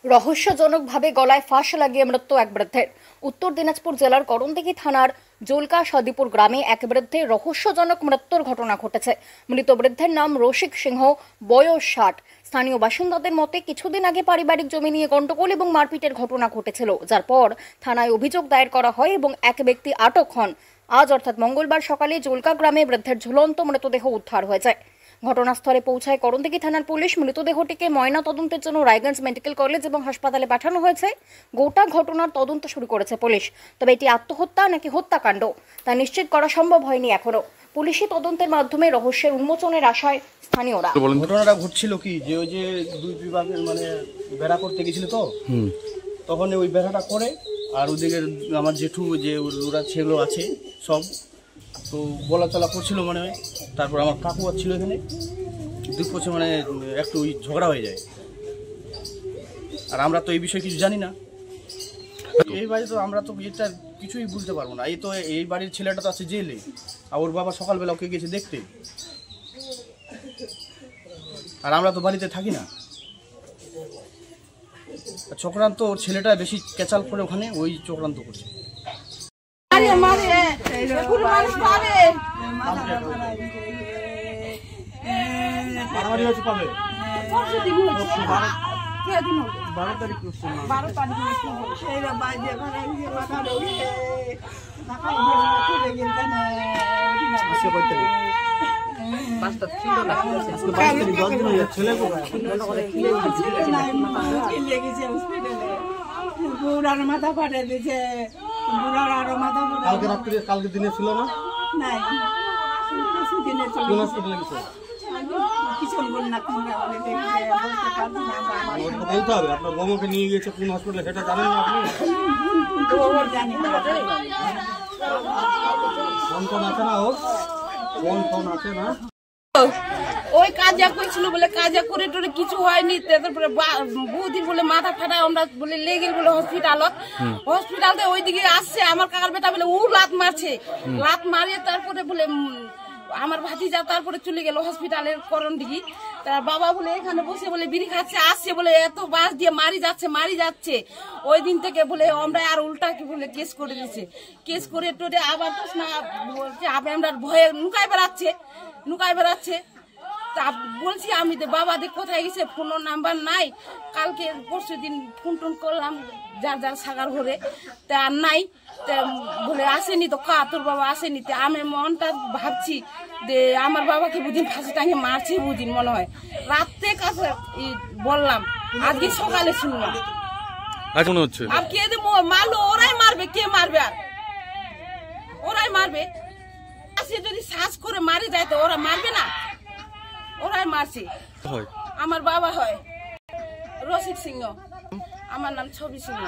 রহস্যজনকভাবে গলায় ফাঁস লাগিয়ে মৃত্যু এক বৃদ্ধের। উত্তর দিনাজপুর জেলার করণদিঘি থানার জলকা সাদিপুর গ্রামে এক বৃদ্ধের রহস্যজনক মৃত্যুর ঘটনা ঘটেছে। মৃত বৃদ্ধের নাম রসিক সিংহ, বয়স 60। স্থানীয় বাসিন্দাদের মতে কিছুদিন আগে পারিবারিক জমি নিয়ে গন্ডগোল এবং মারপিটের ঘটনা ঘটেছিল, যার পর থানায় অভিযোগ দায়ের করা হয় এবং এক ব্যক্তি আটক হন। আজ অর্থাৎ মঙ্গলবার সকালে জলকা গ্রামে বৃদ্ধের ঝুলন্ত মৃতদেহ উদ্ধার হয়েছে। ঘটনাস্থলে পৌঁছায় করণদিঘি থানার পুলিশ। মৃতদেহটিকে ময়না তদন্তের জন্য রায়গঞ্জ মেডিকেল কলেজ এবং হাসপাতালে পাঠানো হয়েছে। গোটা ঘটনার তদন্ত শুরু করেছে পুলিশ। তবে এটি আত্মহত্যা নাকি হত্যাকাণ্ড তা নিশ্চিত করা সম্ভব হয়নি এখনো। পুলিশি তদন্তের মাধ্যমে রহস্যের উন্মোচনের আশায় স্থানীয়রা। ঘটনাটা ঘটছিল কি যে ওই যে দুই বিভাগের বেড়া করতে গেছিল, তো তখন ওই বেড়াটা করে আর ওদিকে আমার জেঠু যে ওরা ছেলে আছে সব তো বলা চলা করছিল মনে হয়। তারপর আমার কাকু ছিল এখানে, দুই পক্ষে একটু ঝগড়া হয়ে যায়। আর আমরা তো এই বিষয়ে কিছু জানি না। এই বাড়ি তো আমরা তো এটা কিছুই বুঝতে পারবো না। এই বাড়ির ছেলেটা তো আছে জেলে, আর ওর বাবা সকালবেলা ওকে গেছে দেখতে। আর আমরা তো বাড়িতে থাকি না। চক্রান্ত ওর ছেলেটা বেশি ক্যাচাল করে ওখানে ওই চক্রান্ত করছে। মাথা ফাটে দিয়েছে, আরো মাথা কালকে দিনে ছিল না, বলতে হবে আপনার বৌমাকে নিয়ে গেছে কোন হসপিটালে সেটা জানেন না আপনি? ফোন ফোন আছে না, ওর ফোন আছে না। ওই কাজা করছিল বলে কাজা করে টোরে কিছু হয়নি। তারপরে বহুদিন বলে মাথা ফাটা আমরা বলে লেগে বলে হসপিটালে ওইদিকে আসছে। আমার কাকার বেটা বলে ও লাত মারছে, লাত মারিয়ে তারপরে বলে আমার ভাতিজা তারপরে চলে গেল হসপিটালের করণদিঘি। তার বাবা বলে এখানে বসে বলে বিড়ি খাচ্ছে, আসছে বলে এত বাস দিয়ে মারি যাচ্ছে। ওই দিন থেকে বলে আমরা আর উল্টা কি বলে কেস করে দিচ্ছে। কেস করে টোরে আবার তো না বলছে আমরা ভয়ে নুকাই বেড়াচ্ছে। তা বলছি আমি তো বাবা দেখ কোথায় গেছে, ফোন নাম্বার নাই। কালকে পরশু দিন ফোন টোন করলাম যার সাগার ঘরে, তা আর নাই। বলে আসেনি তো তোর বাবা আসেনি। তো আমি মনটা ভাবছি যে আমার বাবাকে বুঝিন ফাঁসি টাঙে মারছে বুঝিন মনে হয়। রাত্রে কাছে বললাম, আজকে সকালে শুনলাম। আর কে যে মারলো, ওরাই মারবে। কে মারবে? আর ওরাই মারবে। যদি শ্বাস করে মারি যায় তো ওরা মারবে না? ওরাই মারছে। আমার বাবা হয় রসিক সিংহ, আমার নাম ছবি সিংহ।